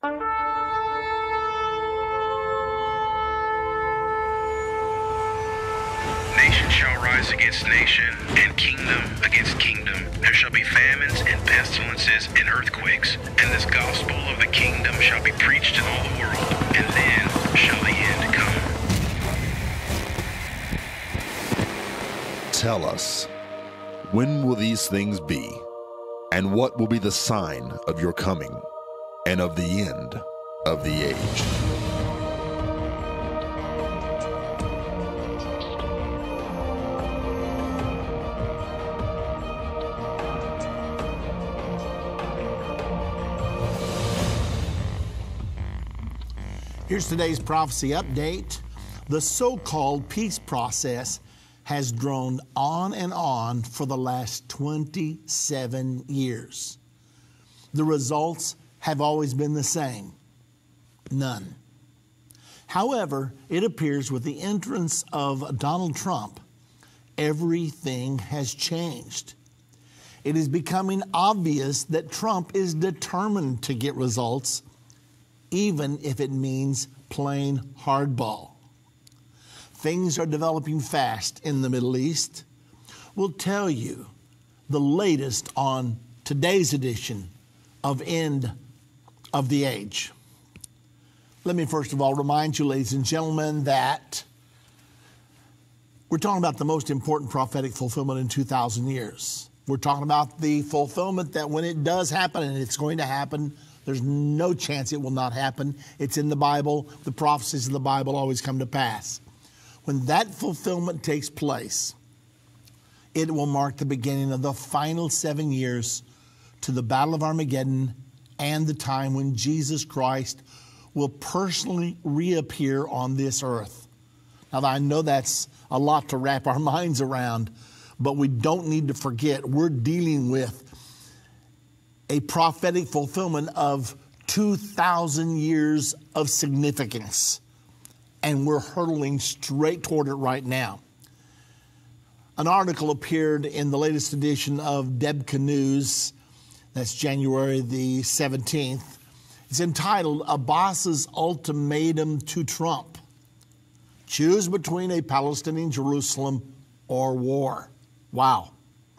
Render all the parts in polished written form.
Nation shall rise against nation, and kingdom against kingdom. There shall be famines and pestilences and earthquakes, and this gospel of the kingdom shall be preached in all the world, and then shall the end come. Tell us, when will these things be? And what will be the sign of your coming and of the end of the age? Here's today's prophecy update. The so-called peace process has droned on and on for the last 27 years. The results have always been the same: none. However, it appears with the entrance of Donald Trump, everything has changed. It is becoming obvious that Trump is determined to get results, even if it means playing hardball. Things are developing fast in the Middle East. We'll tell you the latest on today's edition of End of the Age. Let me first of all remind you, ladies and gentlemen, that we're talking about the most important prophetic fulfillment in 2,000 years. We're talking about the fulfillment that when it does happen, and it's going to happen, there's no chance it will not happen. It's in the Bible. The prophecies of the Bible always come to pass. When that fulfillment takes place, it will mark the beginning of the final 7 years to the Battle of Armageddon and the time when Jesus Christ will personally reappear on this earth. Now, I know that's a lot to wrap our minds around, but we don't need to forget we're dealing with a prophetic fulfillment of 2,000 years of significance. And we're hurtling straight toward it right now. An article appeared in the latest edition of Debka News, that's January the 17th. It's entitled, Abbas's Ultimatum to Trump. Choose between a Palestinian Jerusalem or war. Wow,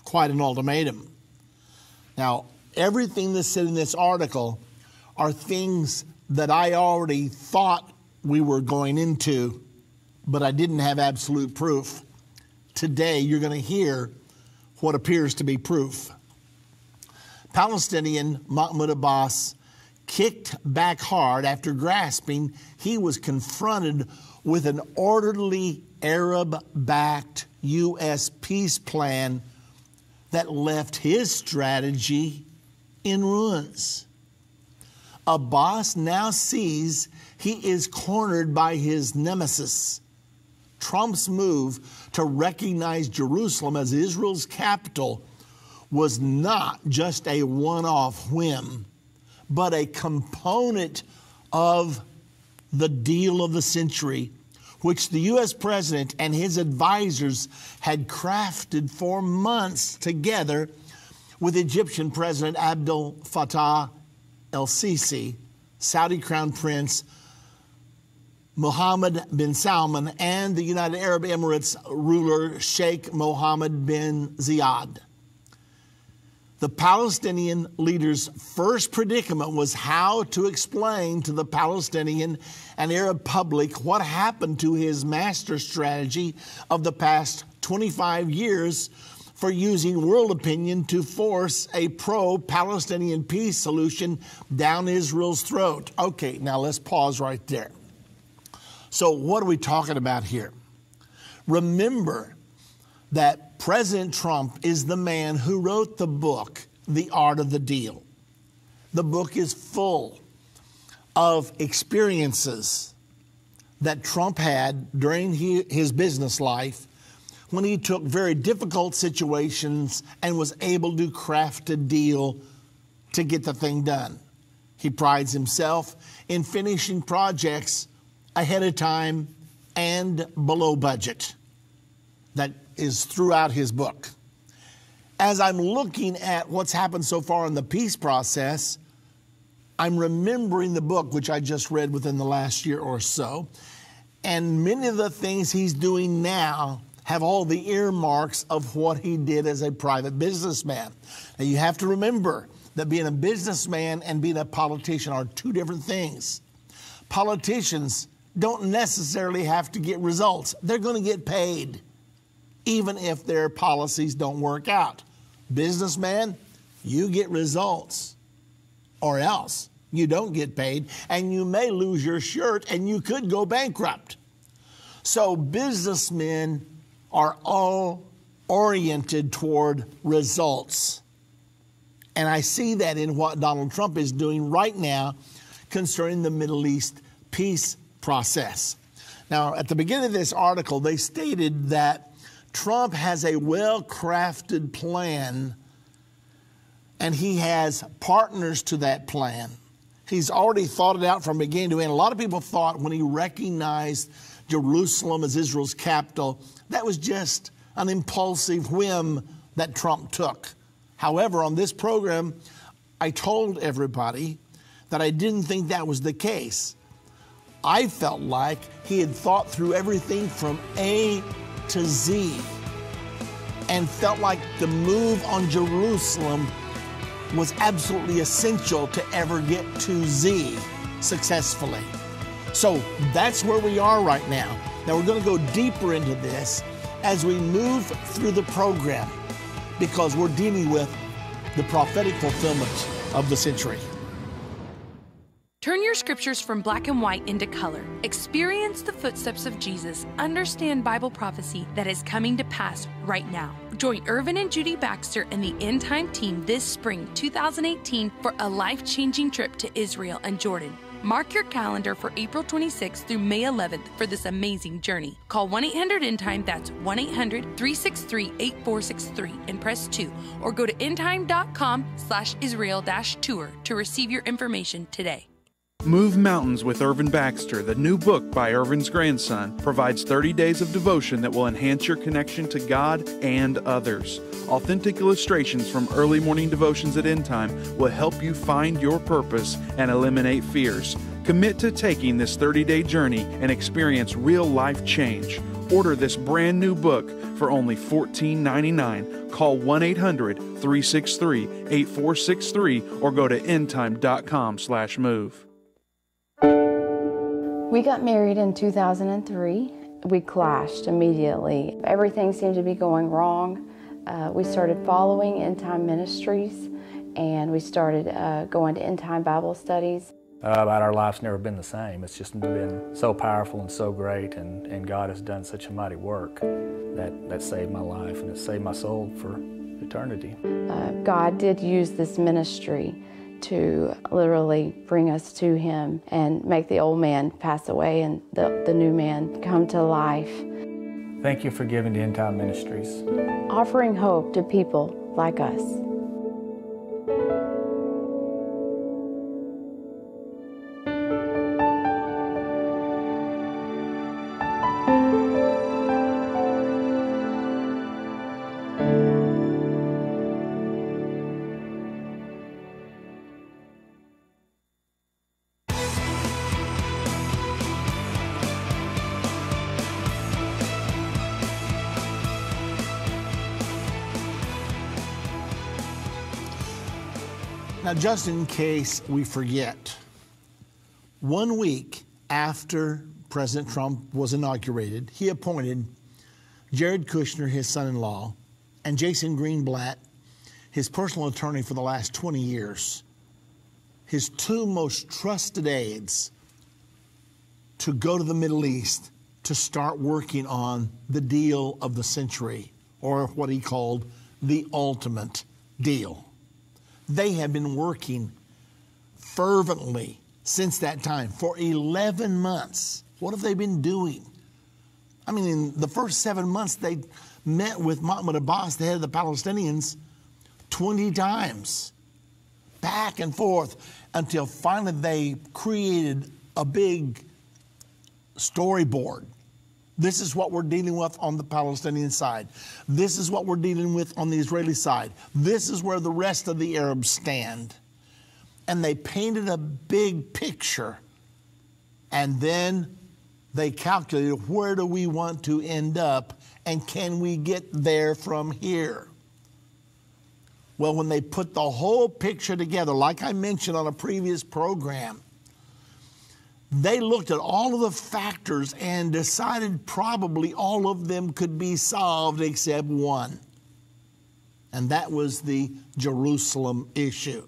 quite an ultimatum. Now, everything that's said in this article are things that I already thought we were going into, but I didn't have absolute proof. Today, you're going to hear what appears to be proof. Palestinian Mahmoud Abbas kicked back hard after grasping he was confronted with an orderly Arab-backed U.S. peace plan that left his strategy in ruins. Abbas now sees he is cornered by his nemesis. Trump's move to recognize Jerusalem as Israel's capital was not just a one-off whim, but a component of the deal of the century, which the U.S. president and his advisors had crafted for months together with Egyptian President Abdel Fattah el-Sisi, Saudi Crown Prince Mohammed bin Salman, and the United Arab Emirates ruler Sheikh Mohammed bin Zayed. The Palestinian leader's first predicament was how to explain to the Palestinian and Arab public what happened to his master strategy of the past 25 years for using world opinion to force a pro-Palestinian peace solution down Israel's throat. Okay, now let's pause right there. So what are we talking about here? Remember that President Trump is the man who wrote the book, The Art of the Deal. The book is full of experiences that Trump had during his business life when he took very difficult situations and was able to craft a deal to get the thing done. He prides himself in finishing projects ahead of time and below budget. That is throughout his book. As I'm looking at what's happened so far in the peace process, I'm remembering the book, which I just read within the last year or so, and many of the things he's doing now have all the earmarks of what he did as a private businessman. Now, you have to remember that being a businessman and being a politician are two different things. Politicians don't necessarily have to get results. They're going to get paid, even if their policies don't work out. Businessman, you get results, or else you don't get paid, and you may lose your shirt, and you could go bankrupt. So businessmen are all oriented toward results. And I see that in what Donald Trump is doing right now concerning the Middle East peace process. Now, at the beginning of this article, they stated that Trump has a well-crafted plan, and he has partners to that plan. He's already thought it out from beginning to end. A lot of people thought when he recognized Jerusalem as Israel's capital, that was just an impulsive whim that Trump took. However, on this program, I told everybody that I didn't think that was the case. I felt like he had thought through everything from A to Z and felt like the move on Jerusalem was absolutely essential to ever get to Z successfully. So that's where we are right now. Now we're going to go deeper into this as we move through the program, because we're dealing with the prophetic fulfillment of the century. Turn your scriptures from black and white into color. Experience the footsteps of Jesus. Understand Bible prophecy that is coming to pass right now. Join Irvin and Judy Baxter and the End Time team this spring 2018 for a life-changing trip to Israel and Jordan. Mark your calendar for April 26th through May 11th for this amazing journey. Call 1-800-ENDTIME, that's 1-800-363-8463, and press 2, or go to endtime.com/Israel-tour to receive your information today. Move Mountains with Irvin Baxter, the new book by Irvin's grandson, provides 30 days of devotion that will enhance your connection to God and others. Authentic illustrations from early morning devotions at End Time will help you find your purpose and eliminate fears. Commit to taking this 30-day journey and experience real life change. Order this brand new book for only $14.99. Call 1-800-363-8463 or go to endtime.com/move. We got married in 2003. We clashed immediately. Everything seemed to be going wrong. We started following End Time Ministries, and we started going to End Time Bible studies. About our life's never been the same. It's just been so powerful and so great, and God has done such a mighty work that saved my life, and it saved my soul for eternity. God did use this ministry to literally bring us to Him and make the old man pass away and the new man come to life. Thank you for giving to End Time Ministries. Offering hope to people like us. Now, just in case we forget, 1 week after President Trump was inaugurated, he appointed Jared Kushner, his son-in-law, and Jason Greenblatt, his personal attorney for the last 20 years, his two most trusted aides, to go to the Middle East to start working on the deal of the century, or what he called the ultimate deal. They have been working fervently since that time for 11 months. What have they been doing? I mean, in the first 7 months, they met with Mahmoud Abbas, the head of the Palestinians, 20 times, back and forth, until finally they created a big storyboard. This is what we're dealing with on the Palestinian side. This is what we're dealing with on the Israeli side. This is where the rest of the Arabs stand. and they painted a big picture. And then they calculated, where do we want to end up, and can we get there from here? Well, when they put the whole picture together, like I mentioned on a previous program, they looked at all of the factors and decided probably all of them could be solved except one. And that was the Jerusalem issue.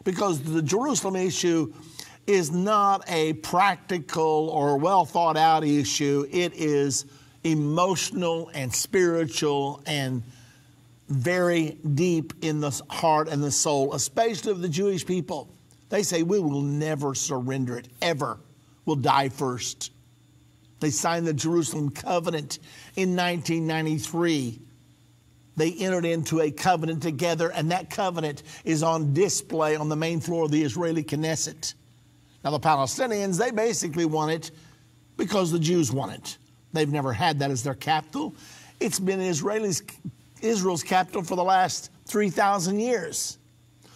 Because the Jerusalem issue is not a practical or well thought out issue. It is emotional and spiritual and very deep in the heart and the soul, especially of the Jewish people. They say, we will never surrender it, ever. We'll die first. They signed the Jerusalem covenant in 1993. They entered into a covenant together, and that covenant is on display on the main floor of the Israeli Knesset. Now, the Palestinians, they basically want it because the Jews want it. They've never had that as their capital. It's been Israel's capital for the last 3,000 years.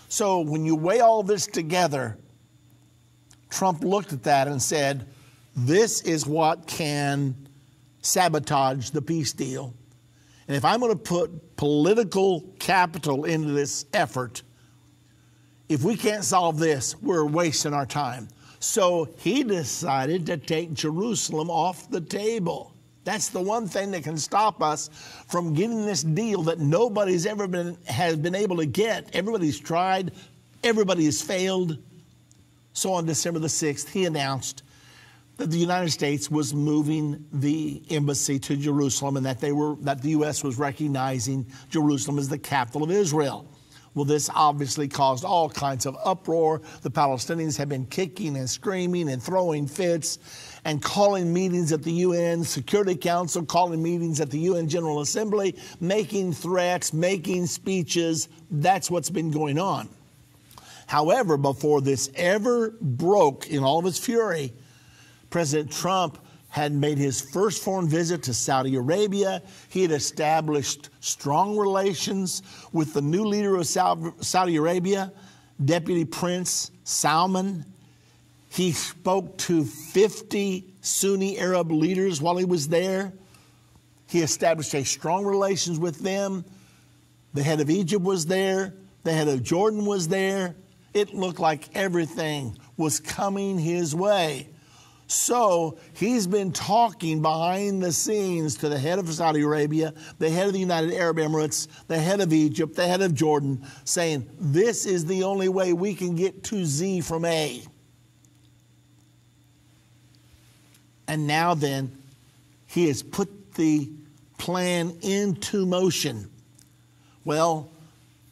So when you weigh all this together, Trump looked at that and said, this is what can sabotage the peace deal. And if I'm going to put political capital into this effort, if we can't solve this, we're wasting our time. So he decided to take Jerusalem off the table. That's the one thing that can stop us from getting this deal that nobody's ever has been able to get. Everybody's tried. Everybody has failed. So on December the 6th, he announced that the United States was moving the embassy to Jerusalem and that the U.S. was recognizing Jerusalem as the capital of Israel. Well, this obviously caused all kinds of uproar. The Palestinians have been kicking and screaming and throwing fits and calling meetings at the UN Security Council, calling meetings at the UN General Assembly, making threats, making speeches. That's what's been going on. However, before this ever broke in all of its fury, President Trump had made his first foreign visit to Saudi Arabia. He had established strong relations with the new leader of Saudi Arabia, Deputy Prince Salman. He spoke to 50 Sunni Arab leaders while he was there. He established a strong relations with them. The head of Egypt was there. The head of Jordan was there. It looked like everything was coming his way. So he's been talking behind the scenes to the head of Saudi Arabia, the head of the United Arab Emirates, the head of Egypt, the head of Jordan, saying, this is the only way we can get to Z from A. And now then, he has put the plan into motion. Well,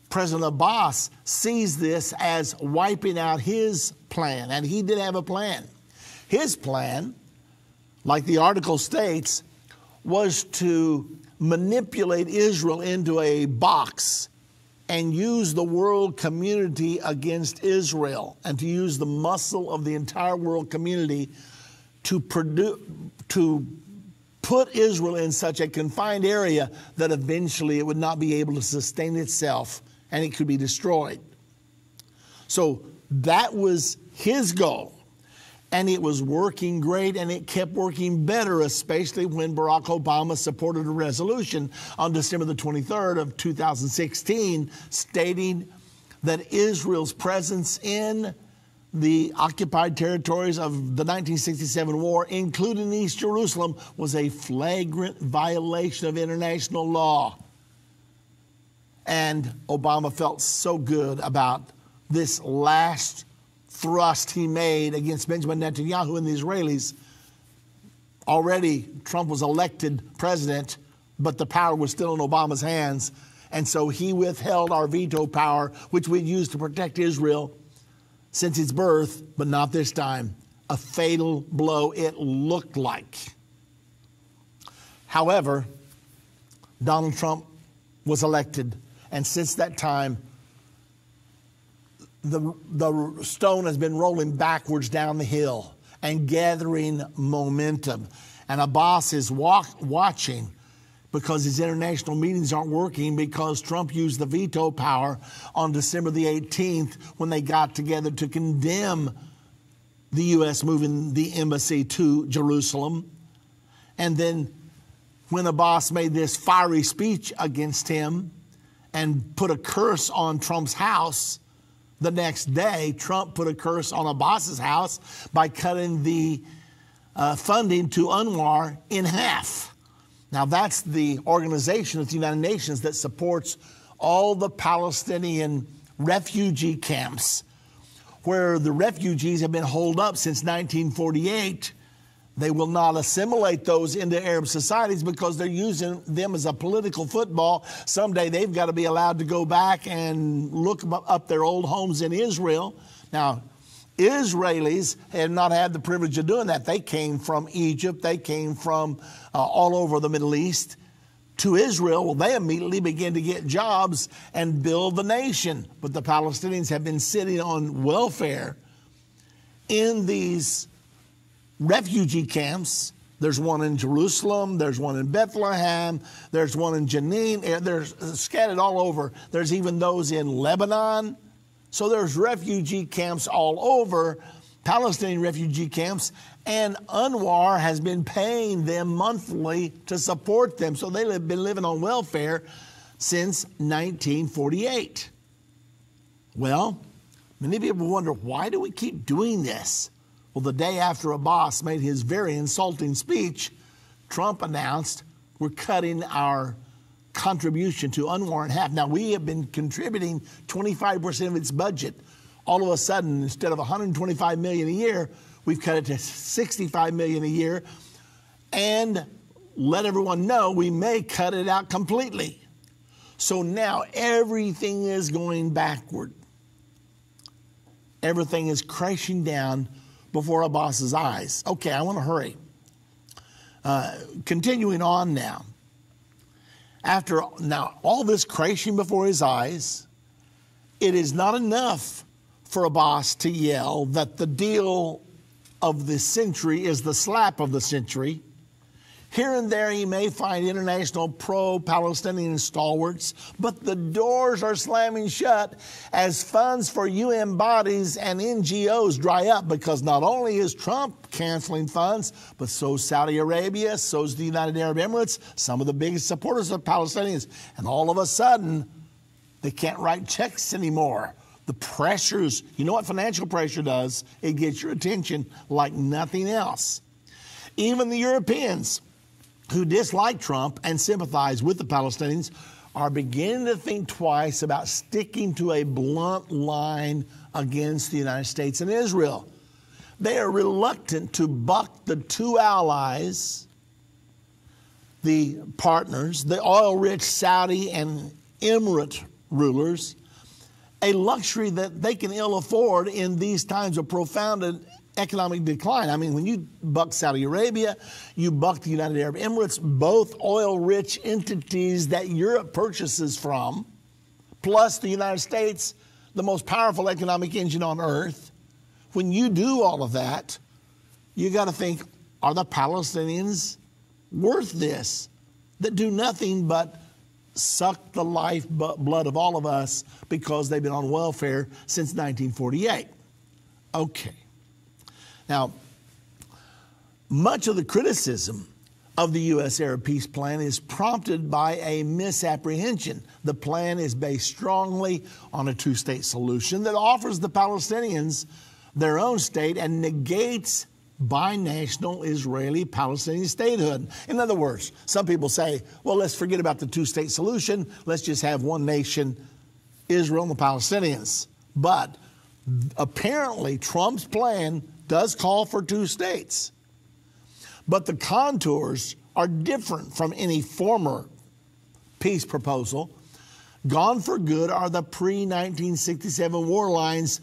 President Abbas sees this as wiping out his plan, and he did have a plan. His plan, like the article states, was to manipulate Israel into a box and use the world community against Israel, and to use the muscle of the entire world community to put Israel in such a confined area that eventually it would not be able to sustain itself and it could be destroyed. So that was his goal. And it was working great, and it kept working better, especially when Barack Obama supported a resolution on December the 23rd of 2016 stating that Israel's presence in the occupied territories of the 1967 war, including East Jerusalem, was a flagrant violation of international law. And Obama felt so good about this last thrust he made against Benjamin Netanyahu and the Israelis. Already Trump was elected president, but the power was still in Obama's hands. And so he withheld our veto power, which we'd used to protect Israel since its birth, but not this time. A fatal blow, it looked like. However, Donald Trump was elected, and since that time, the stone has been rolling backwards down the hill and gathering momentum. And Abbas is watching because his international meetings aren't working because Trump used the veto power on December the 18th when they got together to condemn the U.S. moving the embassy to Jerusalem. And then when Abbas made this fiery speech against him and put a curse on Trump's house, the next day Trump put a curse on Abbas's house by cutting the funding to UNRWA in half. Now that's the organization of the United Nations that supports all the Palestinian refugee camps where the refugees have been holed up since 1948. They will not assimilate those into Arab societies because they're using them as a political football. Someday they've got to be allowed to go back and look up their old homes in Israel. Now, Israelis have not had the privilege of doing that. They came from Egypt. They came from all over the Middle East to Israel. Well, they immediately began to get jobs and build the nation. But the Palestinians have been sitting on welfare in these refugee camps. There's one in Jerusalem, there's one in Bethlehem, there's one in Jenin, they're scattered all over. There's even those in Lebanon. So there's refugee camps all over, Palestinian refugee camps, and UNRWA has been paying them monthly to support them. So they've been living on welfare since 1948. Well, many people wonder, why do we keep doing this? Well, the day after Abbas made his very insulting speech, Trump announced we're cutting our contribution to UNRWA in half. Now, we have been contributing 25% of its budget. All of a sudden, instead of $125 million a year, we've cut it to $65 million a year, and let everyone know we may cut it out completely. So now everything is going backward. Everything is crashing down before Abbas's eyes. Okay, I want to hurry. Continuing on now. After now all this crashing before his eyes, it is not enough for Abbas to yell that the deal of the century is the slap of the century. Here and there he may find international pro-Palestinian stalwarts, but the doors are slamming shut as funds for UN bodies and NGOs dry up, because not only is Trump canceling funds, but so's Saudi Arabia, so's the United Arab Emirates, some of the biggest supporters of Palestinians. And all of a sudden, they can't write checks anymore. The pressures, you know what financial pressure does? It gets your attention like nothing else. Even the Europeans, who dislike Trump and sympathize with the Palestinians, are beginning to think twice about sticking to a blunt line against the United States and Israel. They are reluctant to buck the two allies, the partners, the oil-rich Saudi and Emirate rulers, a luxury that they can ill afford in these times of profound economic decline. I mean, when you buck Saudi Arabia, you buck the United Arab Emirates, both oil-rich entities that Europe purchases from, plus the United States, the most powerful economic engine on earth. When you do all of that, you got to think, are the Palestinians worth this? That do nothing but suck the lifeblood of all of us because they've been on welfare since 1948. Okay. Now, much of the criticism of the U.S. Arab peace plan is prompted by a misapprehension. The plan is based strongly on a two-state solution that offers the Palestinians their own state and negates binational Israeli-Palestinian statehood. In other words, some people say, well, let's forget about the two-state solution. Let's just have one nation, Israel and the Palestinians. But apparently, Trump's plan does call for two states. But the contours are different from any former peace proposal. Gone for good are the pre-1967 war lines,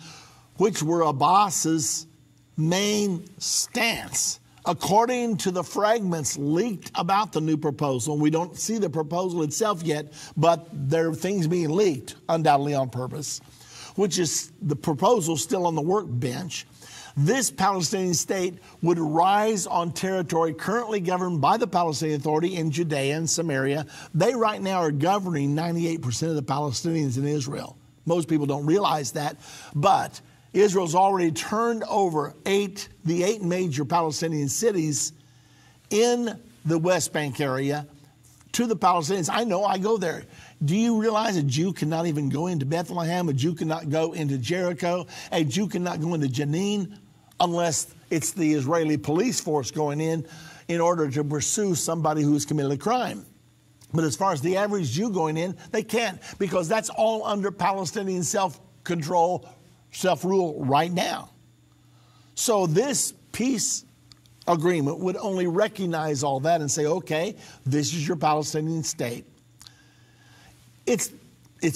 which were Abbas's main stance. According to the fragments leaked about the new proposal, we don't see the proposal itself yet, but there are things being leaked, undoubtedly on purpose, which is the proposal still on the workbench. This Palestinian state would rise on territory currently governed by the Palestinian Authority in Judea and Samaria. They right now are governing 98% of the Palestinians in Israel. Most people don't realize that, but Israel's already turned over the eight major Palestinian cities in the West Bank area to the Palestinians. I know, I go there. Do you realize a Jew cannot even go into Bethlehem? A Jew cannot go into Jericho. A Jew cannot go into Jenin unless it's the Israeli police force going in order to pursue somebody who has committed a crime. But as far as the average Jew going in, they can't, because that's all under Palestinian self-control, self-rule right now. So this peace agreement would only recognize all that and say, okay, this is your Palestinian state. Its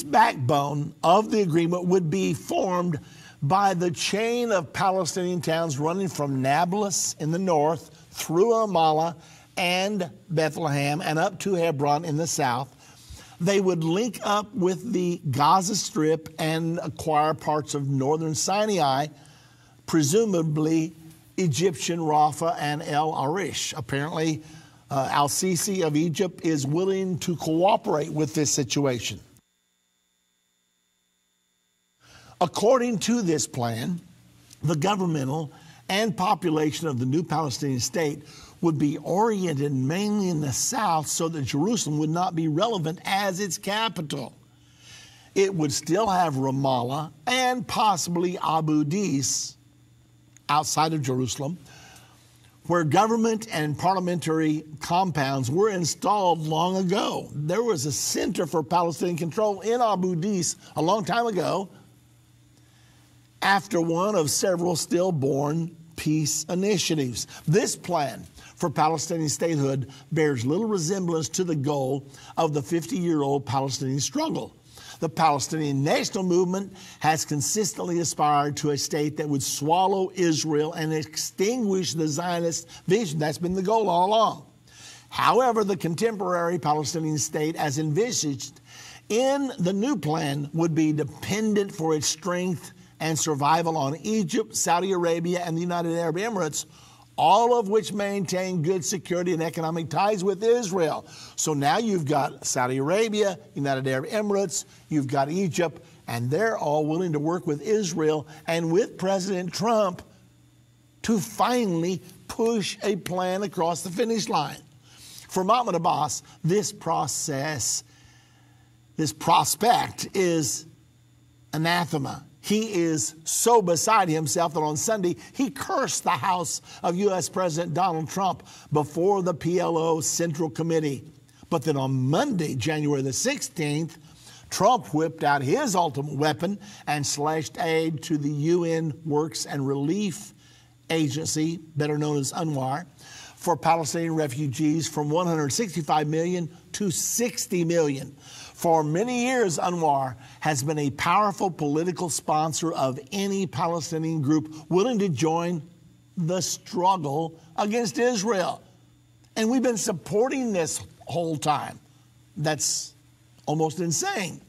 backbone of the agreement would be formed by the chain of Palestinian towns running from Nablus in the north through Ramallah and Bethlehem and up to Hebron in the south. They would link up with the Gaza Strip and acquire parts of northern Sinai, presumably Egyptian Rafah and El Arish. Apparently, Al-Sisi of Egypt is willing to cooperate with this situation. According to this plan, the governmental and population of the new Palestinian state would be oriented mainly in the south so that Jerusalem would not be relevant as its capital. It would still have Ramallah and possibly Abu Dis outside of Jerusalem, where government and parliamentary compounds were installed long ago. There was a center for Palestinian control in Abu Dis a long time ago, after one of several stillborn peace initiatives. This plan for Palestinian statehood bears little resemblance to the goal of the 50-year-old Palestinian struggle. The Palestinian national movement has consistently aspired to a state that would swallow Israel and extinguish the Zionist vision. That's been the goal all along. However, the contemporary Palestinian state, as envisaged in the new plan, would be dependent for its strength and survival on Egypt, Saudi Arabia, and the United Arab Emirates, all of which maintain good security and economic ties with Israel. So now you've got Saudi Arabia, United Arab Emirates, you've got Egypt, and they're all willing to work with Israel and with President Trump to finally push a plan across the finish line. For Mahmoud Abbas, this prospect is anathema. He is so beside himself that on Sunday he cursed the House of U.S. President Donald Trump before the PLO Central Committee. But then on Monday, January the 16th, Trump whipped out his ultimate weapon and slashed aid to the UN Works and Relief Agency, better known as UNRWA, for Palestinian refugees from 165 million to 60 million. For many years, UNRWA has been a powerful political sponsor of any Palestinian group willing to join the struggle against Israel. And we've been supporting this whole time. That's almost insane.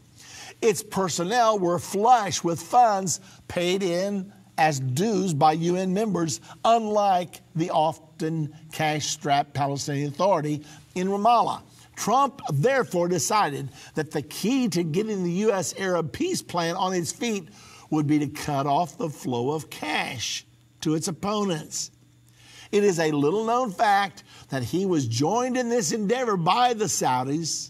Its personnel were flush with funds paid in as dues by UN members, unlike the often cash-strapped Palestinian Authority in Ramallah. Trump therefore decided that the key to getting the U.S. Arab peace plan on its feet would be to cut off the flow of cash to its opponents. It is a little-known fact that he was joined in this endeavor by the Saudis,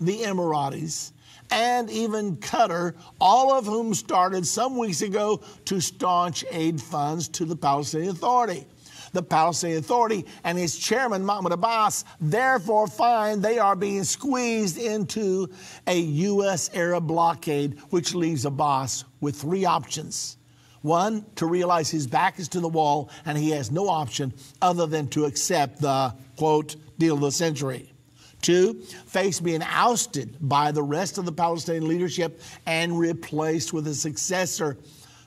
the Emiratis, and even Qatar, all of whom started some weeks ago to staunch aid funds to the Palestinian Authority. The Palestinian Authority and its chairman, Mahmoud Abbas, therefore find they are being squeezed into a U.S. Arab blockade, which leaves Abbas with three options. One, to realize his back is to the wall and he has no option other than to accept the, quote, deal of the century. Two, face being ousted by the rest of the Palestinian leadership and replaced with a successor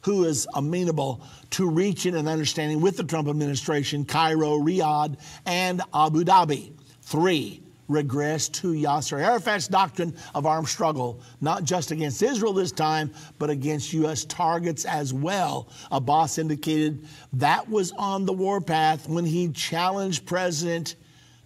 who is amenable to reaching an understanding with the Trump administration, Cairo, Riyadh, and Abu Dhabi. Three, regress to Yasser Arafat's doctrine of armed struggle, not just against Israel this time, but against U.S. targets as well. Abbas indicated that was on the warpath when he challenged President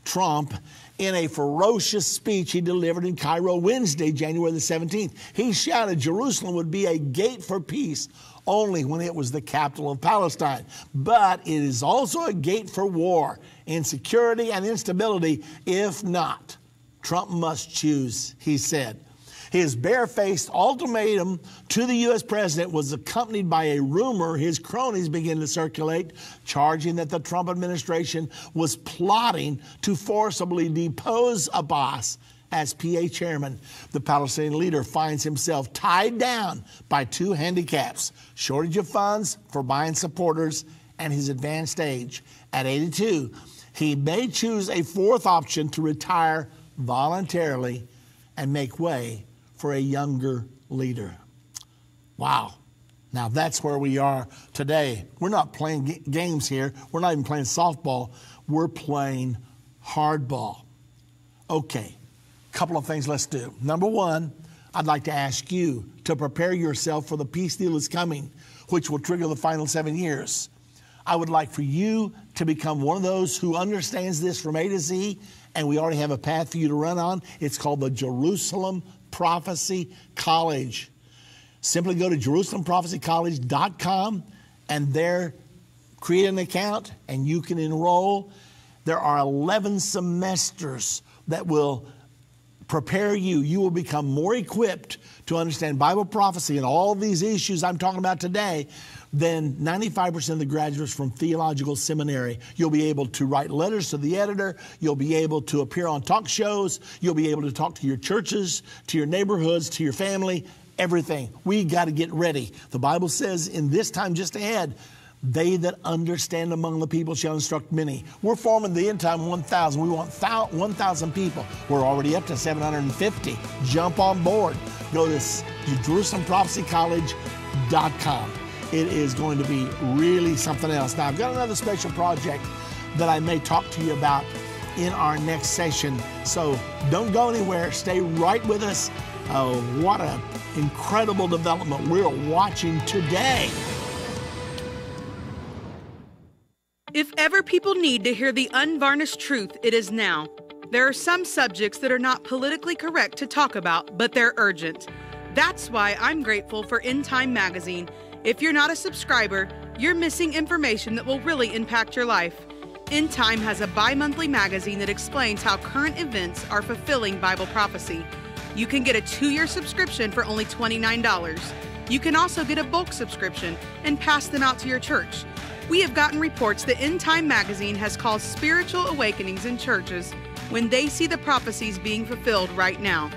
Trump in a ferocious speech he delivered in Cairo Wednesday, January the 17th. He shouted Jerusalem would be a gate for peace only when it was the capital of Palestine. But it is also a gate for war, insecurity, and instability. If not, Trump must choose, he said. His barefaced ultimatum to the U.S. president was accompanied by a rumor his cronies began to circulate, charging that the Trump administration was plotting to forcibly depose Abbas as PA chairman. The Palestinian leader finds himself tied down by two handicaps: shortage of funds for buying supporters and his advanced age. At 82, he may choose a fourth option to retire voluntarily and make way for a younger leader. Wow. Now that's where we are today. We're not playing games here. We're not even playing softball. We're playing hardball. Okay, a couple of things let's do. Number one, I'd like to ask you to prepare yourself for the peace deal that's coming, which will trigger the final 7 years. I would like for you to become one of those who understands this from A to Z, and we already have a path for you to run on. It's called the Jerusalem Prophecy College. Simply go to JerusalemProphecyCollege.com and there create an account and you can enroll. There are 11 semesters that will prepare you. You will become more equipped to understand Bible prophecy and all these issues I'm talking about today than 95% of the graduates from theological seminary. You'll be able to write letters to the editor. You'll be able to appear on talk shows. You'll be able to talk to your churches, to your neighborhoods, to your family, everything. We got to get ready. The Bible says in this time just ahead, they that understand among the people shall instruct many. We're forming the end time 1,000. We want 1,000 people. We're already up to 750. Jump on board. Go to JerusalemProphecyCollege.com. It is going to be really something else. Now, I've got another special project that I may talk to you about in our next session. So don't go anywhere. Stay right with us. What an incredible development we're watching today. If ever people need to hear the unvarnished truth, it is now. There are some subjects that are not politically correct to talk about, but they're urgent. That's why I'm grateful for End Time Magazine. If you're not a subscriber, you're missing information that will really impact your life. End Time has a bi-monthly magazine that explains how current events are fulfilling Bible prophecy. You can get a 2-year subscription for only $29. You can also get a bulk subscription and pass them out to your church. We have gotten reports that End Time Magazine has caused spiritual awakenings in churches when they see the prophecies being fulfilled right now.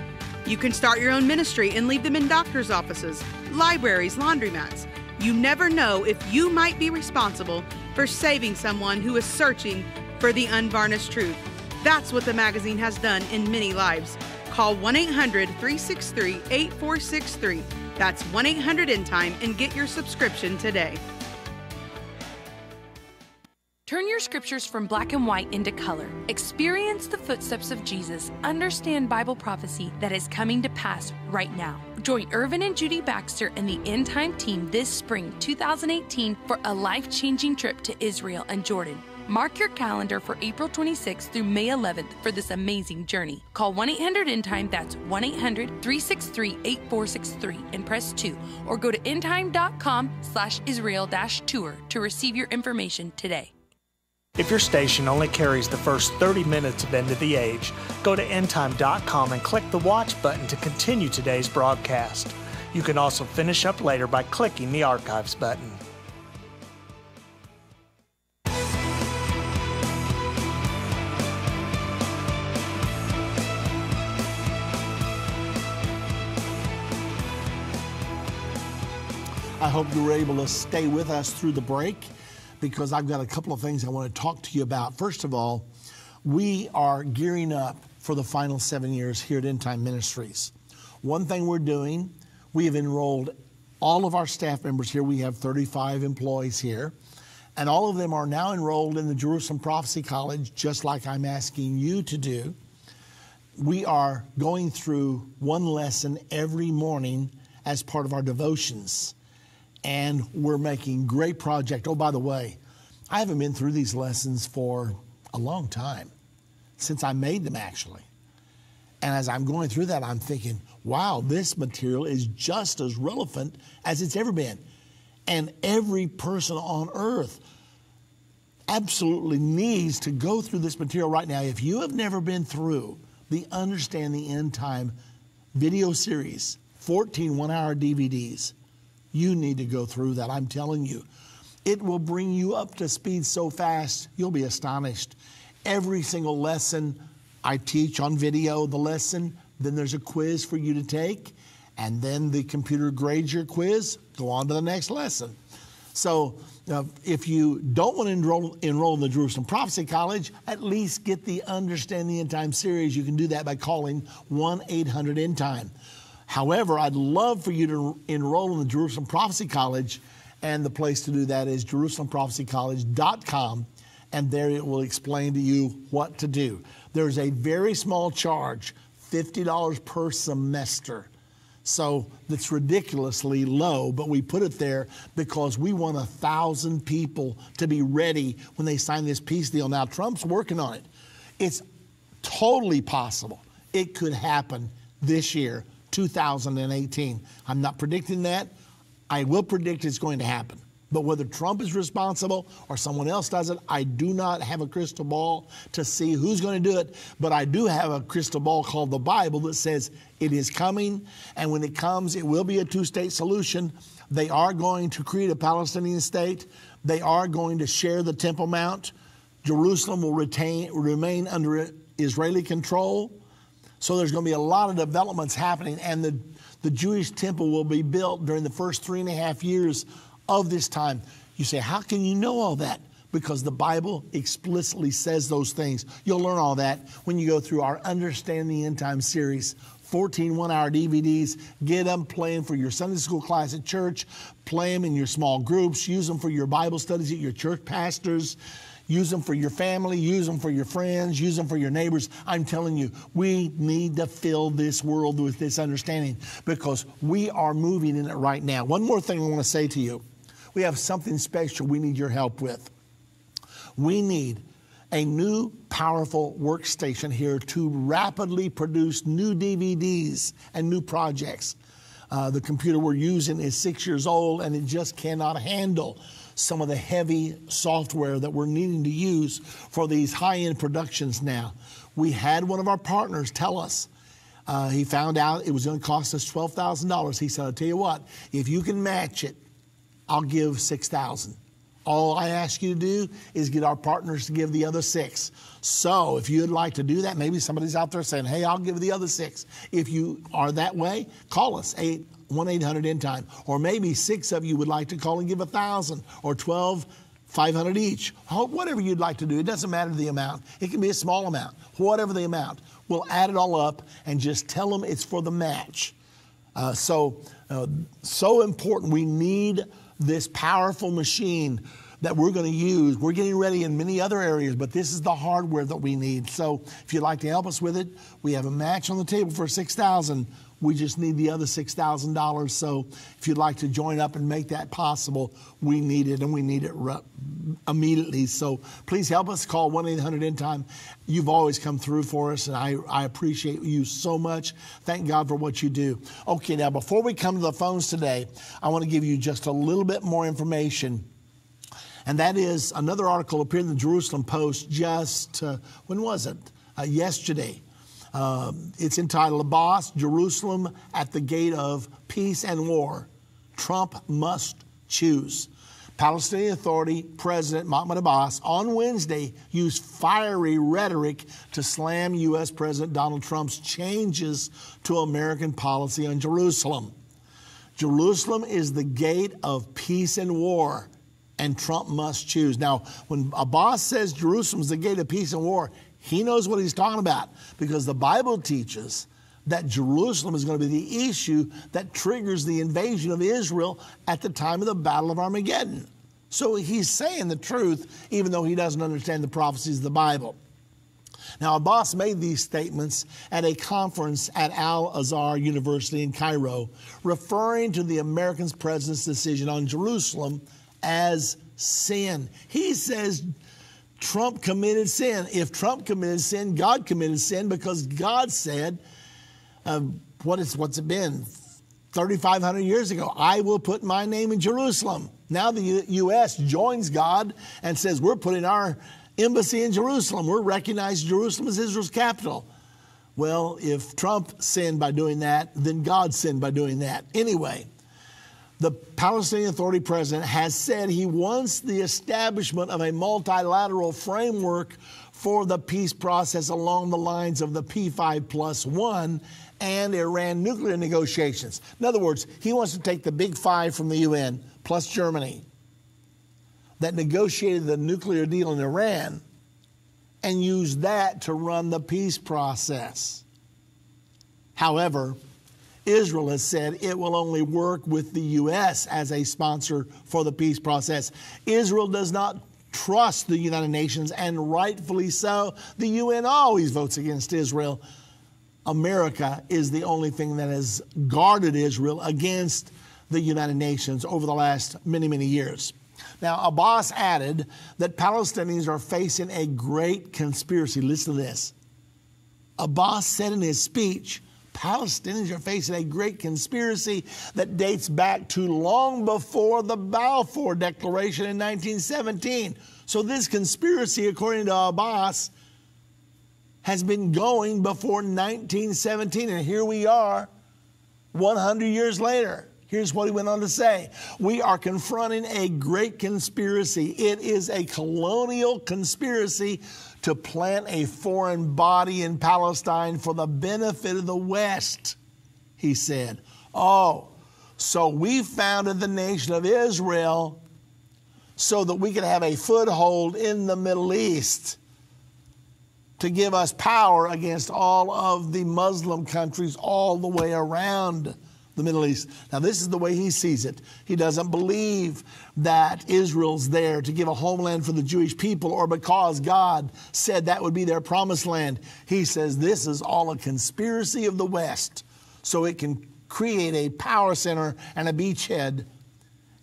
You can start your own ministry and leave them in doctors' offices, libraries, laundromats. You never know if you might be responsible for saving someone who is searching for the unvarnished truth. That's what the magazine has done in many lives. Call 1-800-363-8463. That's 1-800-END-TIME and get your subscription today. Turn your scriptures from black and white into color. Experience the footsteps of Jesus. Understand Bible prophecy that is coming to pass right now. Join Irvin and Judy Baxter and the End Time team this spring 2018 for a life-changing trip to Israel and Jordan. Mark your calendar for April 26th through May 11th for this amazing journey. Call 1-800-END-TIME, that's 1-800-363-8463 and press 2, or go to endtime.com/Israel-tour to receive your information today. If your station only carries the first 30 minutes of End of the Age, go to endtime.com and click the watch button to continue today's broadcast. You can also finish up later by clicking the archives button. I hope you were able to stay with us through the break, because I've got a couple of things I want to talk to you about. First of all, we are gearing up for the final 7 years here at End Time Ministries. One thing we're doing, we have enrolled all of our staff members here. We have 35 employees here, and all of them are now enrolled in the Jerusalem Prophecy College, just like I'm asking you to do. we are going through one lesson every morning as part of our devotions. And we're making great project. Oh, by the way, I haven't been through these lessons for a long time, since I made them actually. And as I'm going through that, I'm thinking, wow, this material is just as relevant as it's ever been. And every person on earth absolutely needs to go through this material right now. If you have never been through the Understand the End Time video series, 14 one-hour DVDs, you need to go through that. I'm telling you, it will bring you up to speed so fast, you'll be astonished. Every single lesson I teach on video, the lesson, then there's a quiz for you to take, and then the computer grades your quiz, go on to the next lesson. So if you don't want to enroll in the Jerusalem Prophecy College, at least get the Understand the End Time series. You can do that by calling 1-800-END-TIME. However, I'd love for you to enroll in the Jerusalem Prophecy College, and the place to do that is JerusalemProphecyCollege.com, and there it will explain to you what to do. There's a very small charge, $50 per semester. So that's ridiculously low, but we put it there because we want 1,000 people to be ready when they sign this peace deal. Now, Trump's working on it. It's totally possible it could happen this year, 2018. I'm not predicting that. I will predict it's going to happen. But whether Trump is responsible or someone else does it, I do not have a crystal ball to see who's going to do it. But I do have a crystal ball called the Bible that says it is coming. And when it comes, it will be a two-state solution. They are going to create a Palestinian state. They are going to share the Temple Mount. Jerusalem will remain under Israeli control. So there's going to be a lot of developments happening. And the Jewish temple will be built during the first 3.5 years of this time. You say, how can you know all that? Because the Bible explicitly says those things. You'll learn all that when you go through our Understand the End Time series. 14 one-hour DVDs. Get them, play them for your Sunday school class at church. Play them in your small groups. Use them for your Bible studies at your church pastors. Use them for your family. Use them for your friends. Use them for your neighbors. I'm telling you, we need to fill this world with this understanding because we are moving in it right now. One more thing I want to say to you. We have something special we need your help with. We need a new powerful workstation here to rapidly produce new DVDs and new projects. The computer we're using is 6 years old and it just cannot handle some of the heavy software that we're needing to use for these high-end productions now. We had one of our partners tell us, he found out it was going to cost us $12,000. He said, I'll tell you what, if you can match it, I'll give $6,000. All I ask you to do is get our partners to give the other $6,000. So if you'd like to do that, maybe somebody's out there saying, hey, I'll give the other $6,000. If you are that way, call us, 1-800-END-TIME. Or maybe 6 of you would like to call and give $1,000 or 12, $500 each. Whatever you'd like to do. It doesn't matter the amount. It can be a small amount. Whatever the amount. We'll add it all up and just tell them it's for the match. So important. We need this powerful machine that we're going to use. We're getting ready in many other areas, but this is the hardware that we need. So if you'd like to help us with it, we have a match on the table for $6,000. We just need the other $6,000. So if you'd like to join up and make that possible, we need it, and we need it immediately. So please help us. Call 1-800-END-TIME. You've always come through for us, and I appreciate you so much. Thank God for what you do. Okay, now before we come to the phones today, I want to give you just a little bit more information. And that is another article appeared in the Jerusalem Post just, when was it? Yesterday. It's entitled, Abbas, Jerusalem at the Gate of Peace and War. Trump must choose. Palestinian Authority President Mahmoud Abbas on Wednesday used fiery rhetoric to slam U.S. President Donald Trump's changes to American policy on Jerusalem. Jerusalem is the gate of peace and war, and Trump must choose. Now, when Abbas says Jerusalem is the gate of peace and war, he knows what he's talking about, because the Bible teaches that Jerusalem is going to be the issue that triggers the invasion of Israel at the time of the Battle of Armageddon. So he's saying the truth, even though he doesn't understand the prophecies of the Bible. Now, Abbas made these statements at a conference at Al-Azhar University in Cairo, referring to the American president's decision on Jerusalem as sin. He says Trump committed sin. If Trump committed sin, God committed sin, because God said, what's it been? 3,500 years ago, I will put my name in Jerusalem. Now the U.S. joins God and says, we're putting our embassy in Jerusalem. We're recognizing Jerusalem as Israel's capital. Well, if Trump sinned by doing that, then God sinned by doing that. Anyway, the Palestinian Authority president has said he wants the establishment of a multilateral framework for the peace process along the lines of the P5+1 and Iran nuclear negotiations. In other words, he wants to take the big five from the UN, plus Germany, that negotiated the nuclear deal in Iran, and use that to run the peace process. However, Israel has said it will only work with the U.S. as a sponsor for the peace process. Israel does not trust the United Nations, and rightfully so. The UN always votes against Israel. America is the only thing that has guarded Israel against the United Nations over the last many, many years. Now, Abbas added that Palestinians are facing a great conspiracy. Listen to this. Abbas said in his speech, Palestinians are facing a great conspiracy that dates back to long before the Balfour Declaration in 1917. So this conspiracy, according to Abbas, has been going before 1917, and here we are 100 years later. Here's what he went on to say. We are confronting a great conspiracy. It is a colonial conspiracy to plant a foreign body in Palestine for the benefit of the West, he said. Oh, so we founded the nation of Israel so that we could have a foothold in the Middle East, to give us power against all of the Muslim countries all the way around the Middle East. Now, this is the way he sees it. He doesn't believe that Israel's there to give a homeland for the Jewish people, or because God said that would be their promised land. He says this is all a conspiracy of the West, so it can create a power center and a beachhead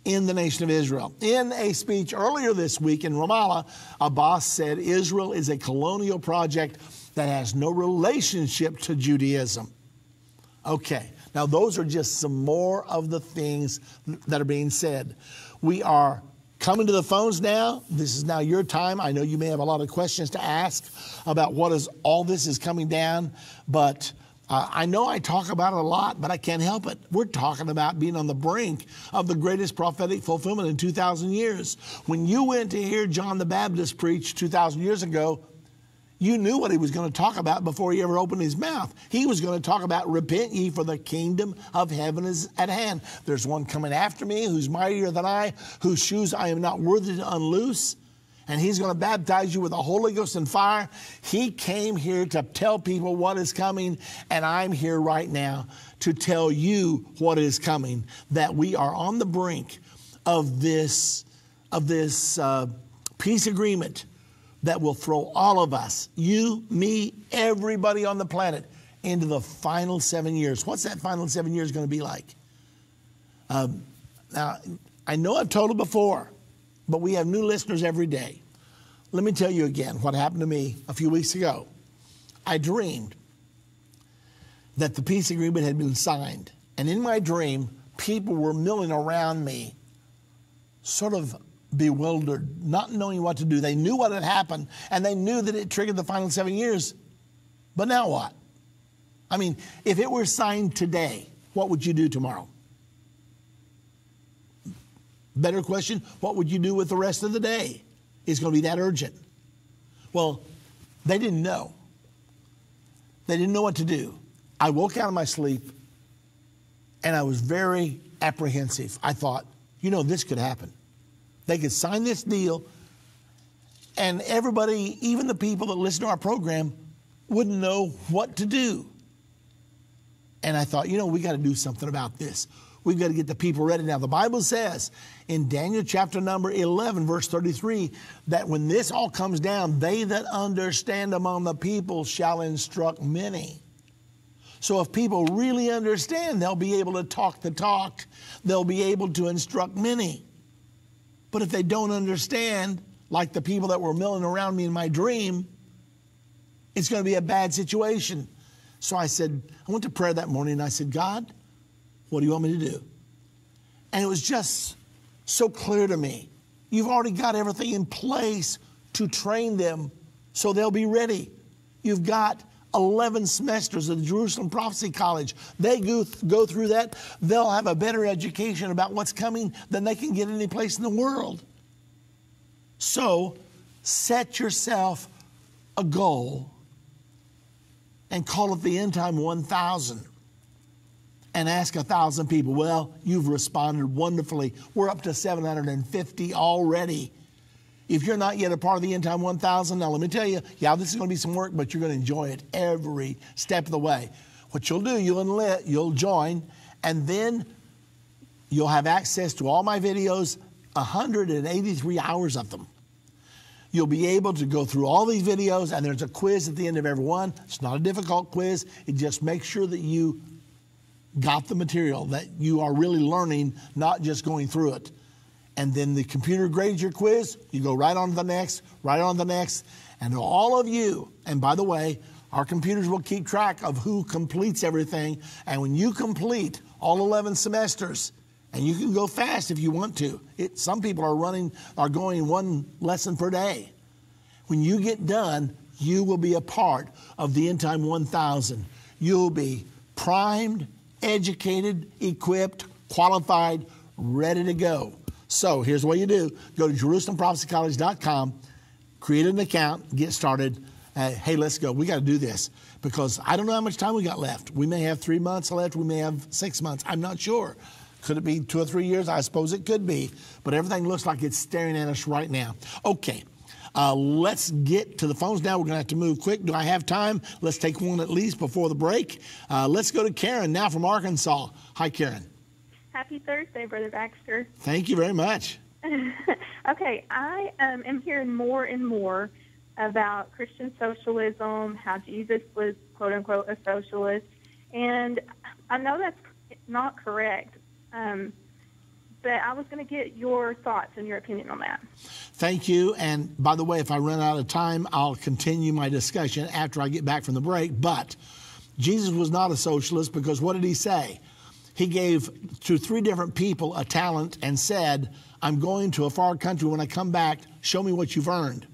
in the nation of Israel. In a speech earlier this week in Ramallah, Abbas said Israel is a colonial project that has no relationship to Judaism. Okay, now those are just some more of the things that are being said. We are coming to the phones now. This is now your time. I know you may have a lot of questions to ask about what is all this is coming down, but I know I talk about it a lot, but I can't help it. We're talking about being on the brink of the greatest prophetic fulfillment in 2,000 years. When you went to hear John the Baptist preach 2,000 years ago, you knew what he was going to talk about before he ever opened his mouth. He was going to talk about, repent ye, for the kingdom of heaven is at hand. There's one coming after me who's mightier than I, whose shoes I am not worthy to unloose. And he's going to baptize you with the Holy Ghost and fire. He came here to tell people what is coming, and I'm here right now to tell you what is coming, that we are on the brink of this peace agreement that will throw all of us, you, me, everybody on the planet, into the final 7 years. What's that final 7 years going to be like? Now, I know I've told it before, but we have new listeners every day. Let me tell you again what happened to me a few weeks ago. I dreamed that the peace agreement had been signed. And in my dream, people were milling around me, sort of bewildered, not knowing what to do. They knew what had happened, and they knew that it triggered the final 7 years. But now what? I mean, if it were signed today, what would you do tomorrow? Better question, what would you do with the rest of the day? It's going to be that urgent. Well, they didn't know. They didn't know what to do. I woke out of my sleep, and I was very apprehensive. I thought, you know, this could happen. They could sign this deal, and everybody, even the people that listen to our program, wouldn't know what to do. And I thought, you know, we got to do something about this. We've got to get the people ready. Now, the Bible says in Daniel chapter number 11, verse 33, that when this all comes down, they that understand among the people shall instruct many. So if people really understand, they'll be able to talk the talk. They'll be able to instruct many. But if they don't understand, like the people that were milling around me in my dream, it's going to be a bad situation. So I went to prayer that morning and I said, God, what do you want me to do? And it was just so clear to me. You've already got everything in place to train them so they'll be ready. You've got 11 semesters of the Jerusalem Prophecy College. They go through that. They'll have a better education about what's coming than they can get any place in the world. So set yourself a goal and call it the End Time 1000 and ask 1,000 people. Well, you've responded wonderfully. We're up to 750 already. If you're not yet a part of the End Time 1000, now let me tell you, yeah, this is going to be some work, but you're going to enjoy it every step of the way. What you'll do, you'll join, and then you'll have access to all my videos, 183 hours of them. You'll be able to go through all these videos, and there's a quiz at the end of every one. It's not a difficult quiz. It just makes sure that you got the material, that you are really learning, not just going through it. And then the computer grades your quiz. You go right on to the next, right on to the next. And all of you, and by the way, our computers will keep track of who completes everything. And when you complete all 11 semesters, and you can go fast if you want to. Some people are going one lesson per day. When you get done, you will be a part of the End Time 1000. You'll be primed, educated, equipped, qualified, ready to go. So here's what you do. Go to JerusalemProphecyCollege.com, create an account, get started. Hey, let's go. We got to do this because I don't know how much time we got left. We may have 3 months left. We may have 6 months. I'm not sure. Could it be 2 or 3 years? I suppose it could be. But everything looks like it's staring at us right now. Okay. Let's get to the phones now. We're going to have to move quick. Do I have time? Let's take one at least before the break. Let's go to Karen now from Arkansas. Hi, Karen. Happy Thursday, Brother Baxter. Thank you very much. Okay, I am hearing more and more about Christian socialism, how Jesus was, quote-unquote, a socialist. And I know that's not correct, but I was going to get your thoughts and your opinion on that. Thank you. And by the way, if I run out of time, I'll continue my discussion after I get back from the break. But Jesus was not a socialist because what did he say? He gave to 3 different people a talent and said, I'm going to a far country. When I come back, show me what you've earned.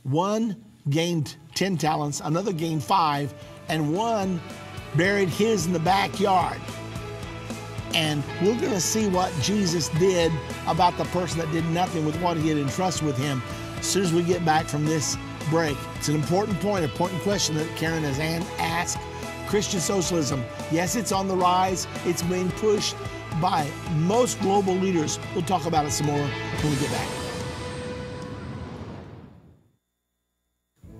One gained 10 talents, another gained 5, and one buried his in the backyard. And we're going to see what Jesus did about the person that did nothing with what he had entrusted with him as soon as we get back from this break. It's an important point, important question that Karen has asked. Christian socialism, yes, it's on the rise. It's being pushed by most global leaders. We'll talk about it some more when we get back.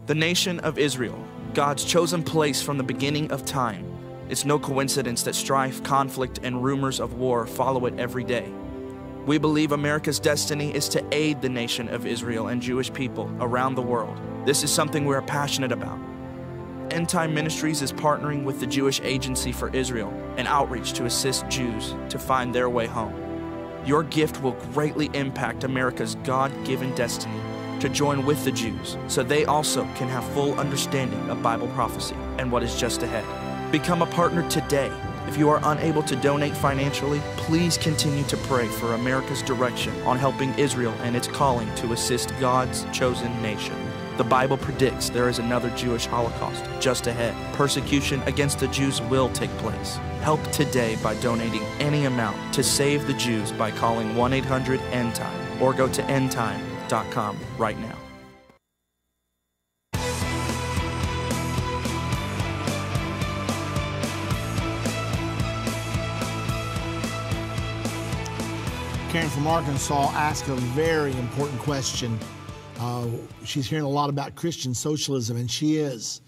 The nation of Israel, God's chosen place from the beginning of time. It's no coincidence that strife, conflict, and rumors of war follow it every day. We believe America's destiny is to aid the nation of Israel and Jewish people around the world. This is something we are passionate about. End Time Ministries is partnering with the Jewish Agency for Israel and outreach to assist Jews to find their way home. Your gift will greatly impact America's God-given destiny to join with the Jews so they also can have full understanding of Bible prophecy and what is just ahead. Become a partner today. If you are unable to donate financially, please continue to pray for America's direction on helping Israel and its calling to assist God's chosen nation. The Bible predicts there is another Jewish Holocaust just ahead. Persecution against the Jews will take place. Help today by donating any amount to save the Jews by calling 1-800-ENDTIME or go to endtime.com right now. Karen from Arkansas asked a very important question. She's hearing a lot about Christian socialism, and she is,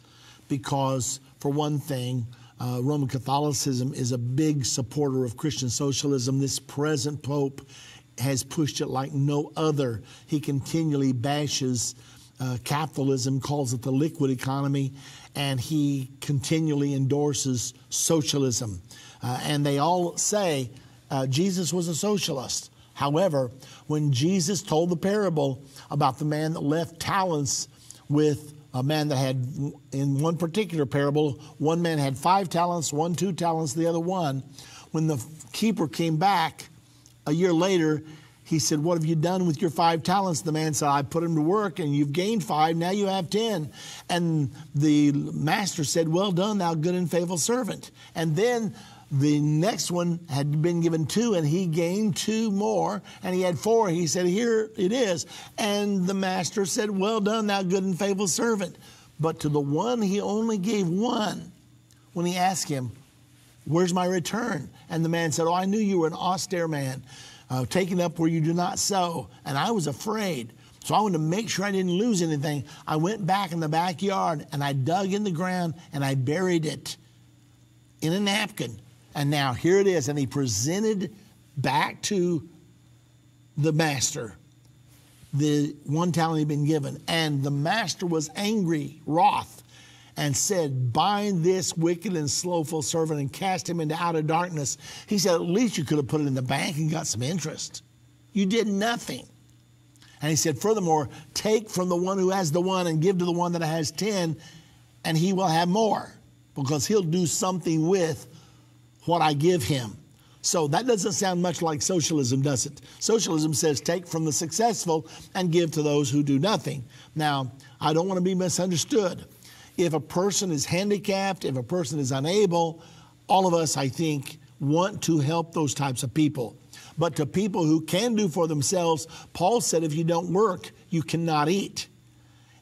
because, for one thing, Roman Catholicism is a big supporter of Christian socialism. This present Pope has pushed it like no other. He continually bashes capitalism, calls it the liquid economy, and he continually endorses socialism. And they all say Jesus was a socialist. However, when Jesus told the parable about the man that left talents with a man that had, in one particular parable, one man had 5 talents, one 2 talents, the other 1. When the keeper came back a year later, he said, "What have you done with your 5 talents?" The man said, "I put them to work, and you've gained 5, now you have 10. And the master said, "Well done, thou good and faithful servant." And then the next one had been given 2, and he gained 2 more, and he had 4. He said, "Here it is." And the master said, "Well done, thou good and faithful servant." But to the one he only gave 1. When he asked him, "Where's my return?" And the man said, "Oh, I knew you were an austere man, taking up where you do not sow, and I was afraid. So I wanted to make sure I didn't lose anything. I went back in the backyard, and I dug in the ground, and I buried it in a napkin. And now here it is." And he presented back to the master the 1 talent he'd been given. And the master was angry, wroth, and said, "Bind this wicked and slothful servant and cast him into outer darkness." He said, "At least you could have put it in the bank and got some interest. You did nothing." And he said, "Furthermore, take from the one who has the 1 and give to the one that has 10, and he will have more, because he'll do something with what I give him." So that doesn't sound much like socialism, does it? Socialism says take from the successful and give to those who do nothing. Now, I don't want to be misunderstood. If a person is handicapped, if a person is unable, all of us, I think, want to help those types of people. But to people who can do for themselves, Paul said, if you don't work, you cannot eat.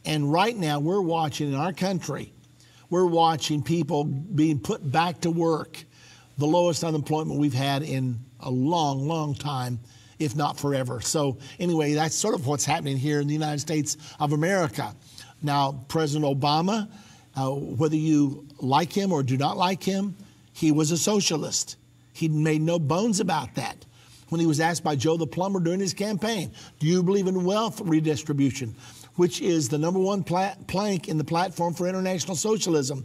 And right now, we're watching in our country, we're watching people being put back to work. The lowest unemployment we've had in a long, long time, if not forever. So anyway, that's sort of what's happening here in the United States of America. Now, President Obama, whether you like him or do not like him, he was a socialist. He made no bones about that. When he was asked by Joe the plumber during his campaign, "Do you believe in wealth redistribution?" which is the number 1 plank in the platform for international socialism,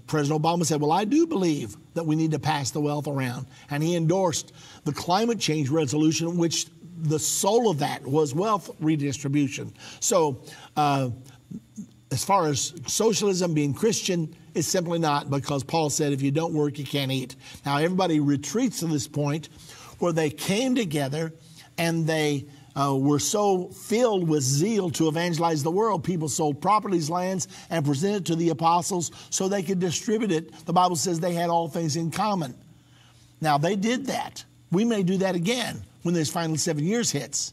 President Obama said, "Well, I do believe that we need to pass the wealth around." And he endorsed the climate change resolution, which the soul of that was wealth redistribution. So as far as socialism being Christian, it's simply not, because Paul said, if you don't work, you can't eat. Now, everybody retreats to this point where they came together and they were so filled with zeal to evangelize the world. People sold properties, lands, and presented to the apostles so they could distribute it. The Bible says they had all things in common. Now, they did that. We may do that again when this final 7 years hits.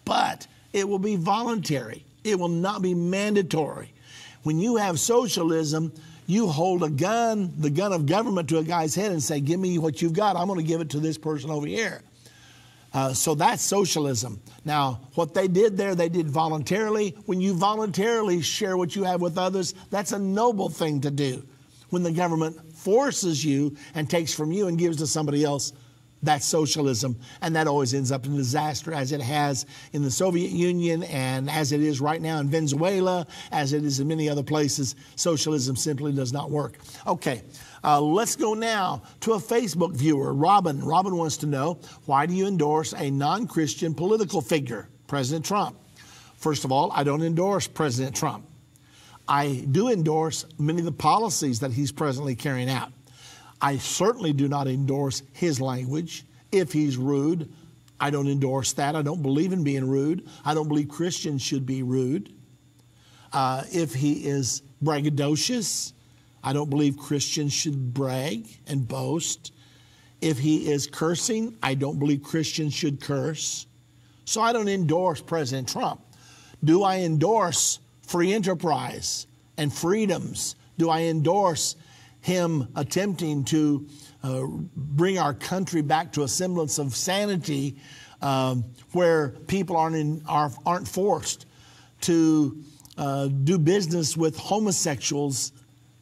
But it will be voluntary. It will not be mandatory. When you have socialism, you hold a gun, the gun of government, to a guy's head and say, "Give me what you've got. I'm going to give it to this person over here." So that's socialism. Now, what they did there, they did voluntarily. When you voluntarily share what you have with others, that's a noble thing to do. When the government forces you and takes from you and gives to somebody else, that's socialism. And that always ends up in disaster, as it has in the Soviet Union and as it is right now in Venezuela, as it is in many other places. Socialism simply does not work. Okay. Let's go now to a Facebook viewer, Robin. Robin wants to know, why do you endorse a non-Christian political figure, President Trump? First of all, I don't endorse President Trump. I do endorse many of the policies that he's presently carrying out. I certainly do not endorse his language. If he's rude, I don't endorse that. I don't believe in being rude. I don't believe Christians should be rude. If he is braggadocious, I don't believe Christians should brag and boast. If he is cursing, I don't believe Christians should curse. So I don't endorse President Trump. Do I endorse free enterprise and freedoms? Do I endorse him attempting to bring our country back to a semblance of sanity, where people aren't forced to do business with homosexuals?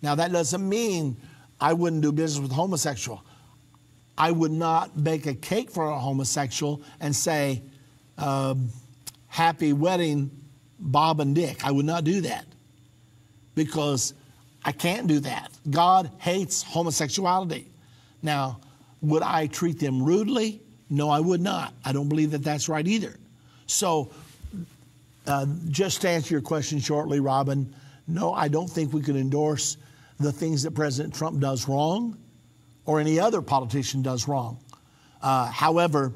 Now, that doesn't mean I wouldn't do business with a homosexual. I would not bake a cake for a homosexual and say, happy wedding, Bob and Dick. I would not do that because I can't do that. God hates homosexuality. Now, would I treat them rudely? No, I would not. I don't believe that that's right either. So just to answer your question shortly, Robin, no, I don't think we could endorse the things that President Trump does wrong or any other politician does wrong. However,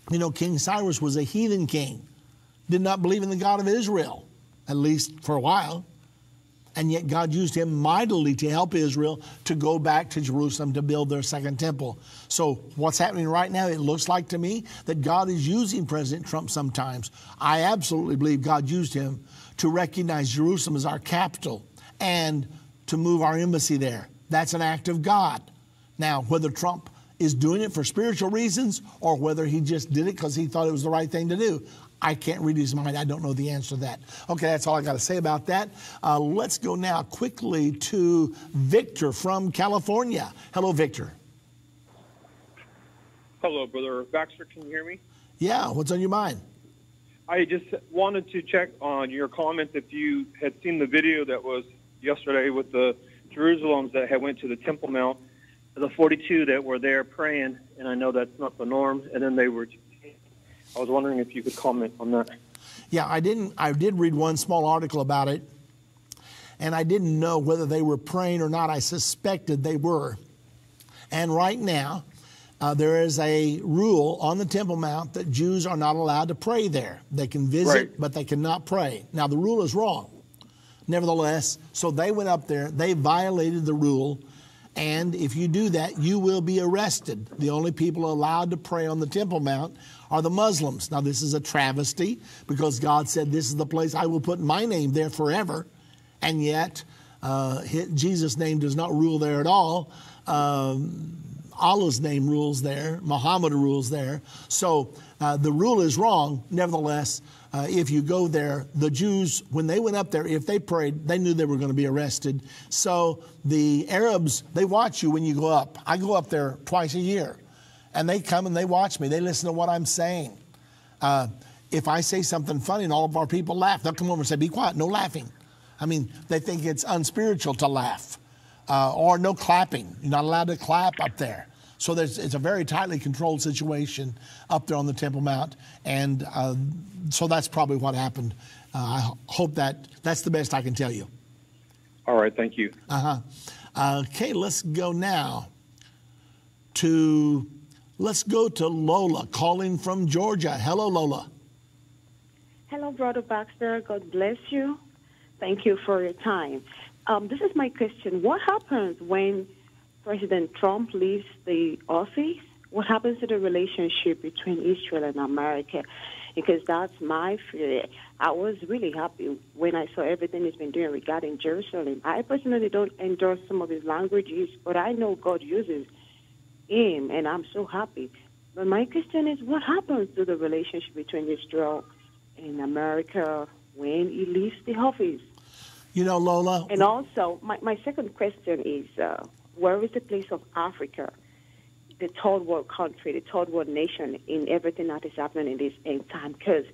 you know, King Cyrus was a heathen king, did not believe in the God of Israel, at least for a while. And yet God used him mightily to help Israel to go back to Jerusalem to build their second temple. So what's happening right now, it looks like to me that God is using President Trump sometimes. I absolutely believe God used him to recognize Jerusalem as our capital and to move our embassy there. That's an act of God. Now, whether Trump is doing it for spiritual reasons or whether he just did it because he thought it was the right thing to do, I can't read his mind. I don't know the answer to that. Okay, that's all I got to say about that. Let's go now quickly to Victor from California. Hello, Victor. Hello, Brother Baxter. Can you hear me? Yeah, what's on your mind? I just wanted to check on your comment if you had seen the video that was yesterday with the Jerusalems that had went to the Temple Mount, the 42 that were there praying, and I know that's not the norm, and then they were... I was wondering if you could comment on that. Yeah, I did read one small article about it, and I didn't know whether they were praying or not. I suspected they were. And right now, there is a rule on the Temple Mount that Jews are not allowed to pray there. They can visit, right, but they cannot pray. Now, the rule is wrong. Nevertheless, so they went up there, they violated the rule, and if you do that, you will be arrested. The only people allowed to pray on the Temple Mount are the Muslims. Now, this is a travesty because God said, this is the place I will put my name there forever. And yet, Jesus' name does not rule there at all. Allah's name rules there. Muhammad rules there. So the rule is wrong. Nevertheless, if you go there, the Jews, when they went up there, if they prayed, they knew they were going to be arrested. So the Arabs, they watch you when you go up. I go up there twice a year. And they come and they watch me. They listen to what I'm saying. If I say something funny and all of our people laugh, they'll come over and say, be quiet, no laughing. I mean, they think it's unspiritual to laugh. Or no clapping. You're not allowed to clap up there. So it's a very tightly controlled situation up there on the Temple Mount. And so that's probably what happened. I hope that's the best I can tell you. All right, thank you. Okay, let's go now to... Let's go to Lola, calling from Georgia. Hello, Lola. Hello, Brother Baxter. God bless you. Thank you for your time. This is my question. What happens when President Trump leaves the office? What happens to the relationship between Israel and America? Because that's my fear. I was really happy when I saw everything he's been doing regarding Jerusalem. I personally don't endorse some of his languages, but I know God uses him, and I'm so happy. But my question is, what happens to the relationship between Israel and America when he leaves the office? You know, Lola. And also, my second question is, where is the place of Africa, the third world country, the third world nation, in everything that is happening in this end time? Because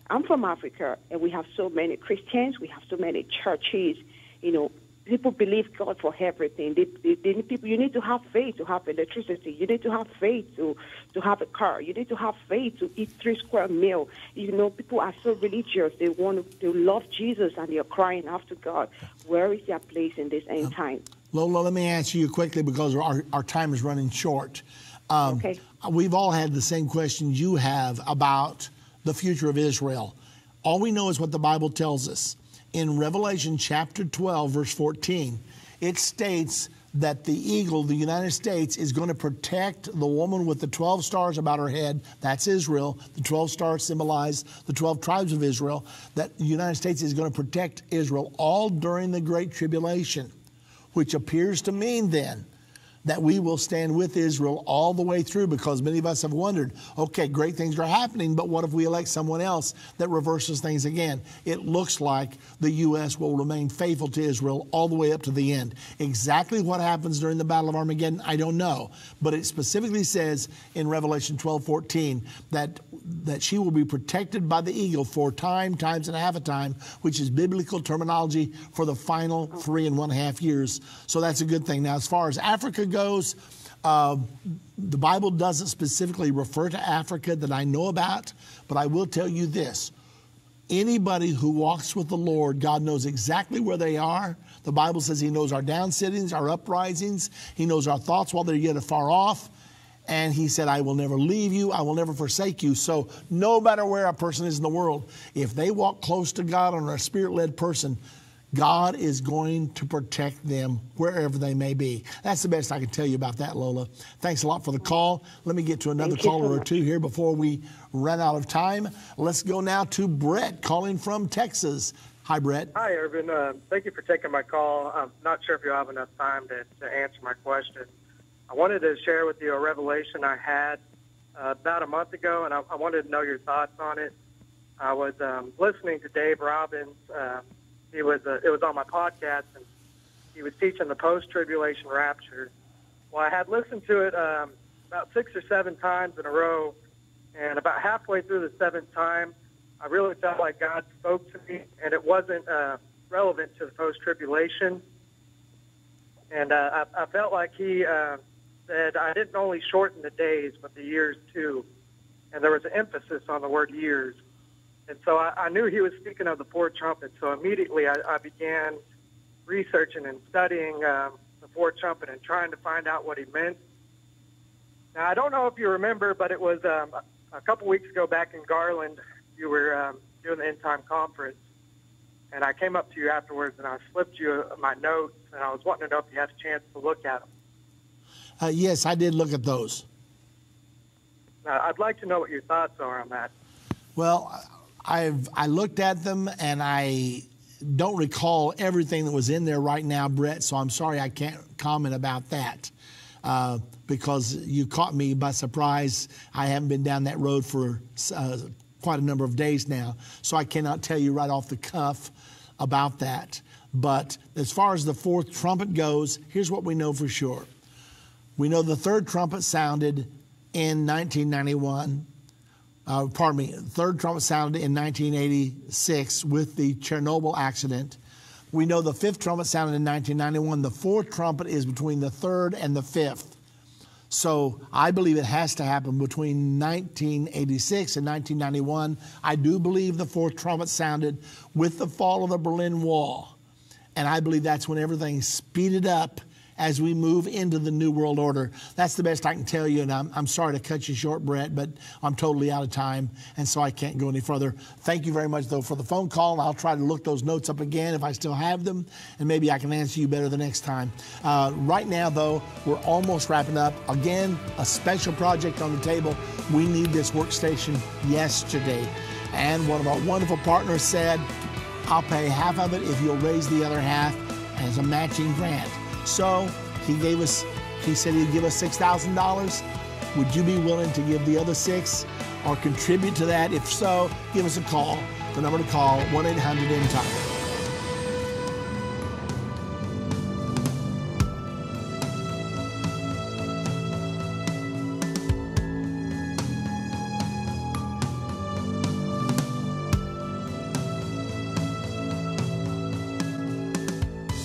I'm from Africa, and we have so many Christians, we have so many churches, you know, people believe God for everything. People, you need to have faith to have electricity. You need to have faith to have a car. You need to have faith to eat 3 square meal. You know, people are so religious. They love Jesus, and they're crying after God. Where is their place in this end time? Lola, let me answer you quickly because our time is running short. Okay. We've all had the same questions you have about the future of Israel. All we know is what the Bible tells us. In Revelation chapter 12, verse 14, it states that the eagle, the United States, is going to protect the woman with the 12 stars about her head. That's Israel. The 12 stars symbolize the 12 tribes of Israel. That the United States is going to protect Israel all during the Great Tribulation, which appears to mean then that we will stand with Israel all the way through, because many of us have wondered, okay, great things are happening, but what if we elect someone else that reverses things again? It looks like the U.S. will remain faithful to Israel all the way up to the end. Exactly what happens during the Battle of Armageddon, I don't know, but it specifically says in Revelation 12:14 that she will be protected by the eagle for time, times and a half a time, which is biblical terminology for the final 3.5 years. So that's a good thing. Now, as far as Africa goes, the Bible doesn't specifically refer to Africa that I know about, but I will tell you this. Anybody who walks with the Lord, God knows exactly where they are. The Bible says He knows our downsittings, our uprisings. He knows our thoughts while they're yet afar off. And He said, I will never leave you. I will never forsake you. So no matter where a person is in the world, if they walk close to God and are a Spirit-led person, God is going to protect them wherever they may be. That's the best I can tell you about that, Lola. Thanks a lot for the call. Let me get to another caller or two here before we run out of time. Let's go now to Brett calling from Texas. Hi, Brett. Hi, Irvin. Thank you for taking my call. I'm not sure if you'll have enough time to answer my question. I wanted to share with you a revelation I had about a month ago, and I wanted to know your thoughts on it. I was listening to Dave Robbins. It was on my podcast, and he was teaching the post-tribulation rapture. Well, I had listened to it about 6 or 7 times in a row, and about halfway through the 7th time, I really felt like God spoke to me, and it wasn't relevant to the post-tribulation. And I felt like He said I didn't only shorten the days, but the years too. And there was an emphasis on the word years. And so I knew He was speaking of the 4 trumpets. So immediately I began researching and studying the 4th trumpet and trying to find out what He meant. Now, I don't know if you remember, but it was a couple weeks ago back in Garland, you were doing the End Time Conference. And I came up to you afterwards, and I slipped you my notes, and I was wanting to know if you had a chance to look at them. Yes, I did look at those. I'd like to know what your thoughts are on that. Well, I looked at them, and I don't recall everything that was in there right now, Brett, so I'm sorry I can't comment about that because you caught me by surprise. I haven't been down that road for quite a number of days now, so I cannot tell you right off the cuff about that. But as far as the 4th trumpet goes, here's what we know for sure. We know the 3rd trumpet sounded in 1991. The 3rd trumpet sounded in 1986 with the Chernobyl accident. We know the 5th trumpet sounded in 1991. The 4th trumpet is between the 3rd and the 5th. So I believe it has to happen between 1986 and 1991. I do believe the 4th trumpet sounded with the fall of the Berlin Wall. And I believe that's when everything speeded up as we move into the New World Order. That's the best I can tell you, and I'm sorry to cut you short, Brett, but I'm totally out of time, and so I can't go any further. Thank you very much, though, for the phone call, and I'll try to look those notes up again if I still have them, and maybe I can answer you better the next time. Right now, though, we're almost wrapping up. Again, a special project on the table. We need this workstation yesterday, and one of our wonderful partners said, I'll pay half of it if you'll raise the other half as a matching grant. So he said he'd give us $6,000. Would you be willing to give the other $6,000 or contribute to that? If so, give us a call. The number to call, 1-800-IN-TIME.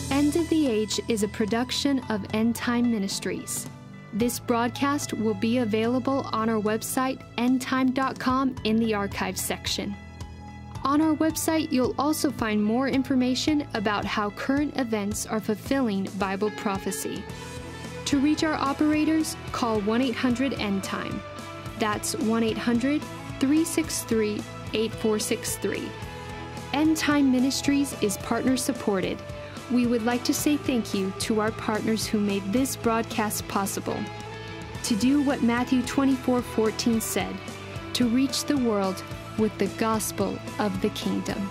End of the Age is a production of End Time Ministries. This broadcast will be available on our website, endtime.com, in the archives section. On our website, you'll also find more information about how current events are fulfilling Bible prophecy. To reach our operators, call 1-800-END-TIME. That's 1-800-363-8463. End Time Ministries is partner supported. We would like to say thank you to our partners who made this broadcast possible. To do what Matthew 24:14 said, to reach the world with the gospel of the kingdom.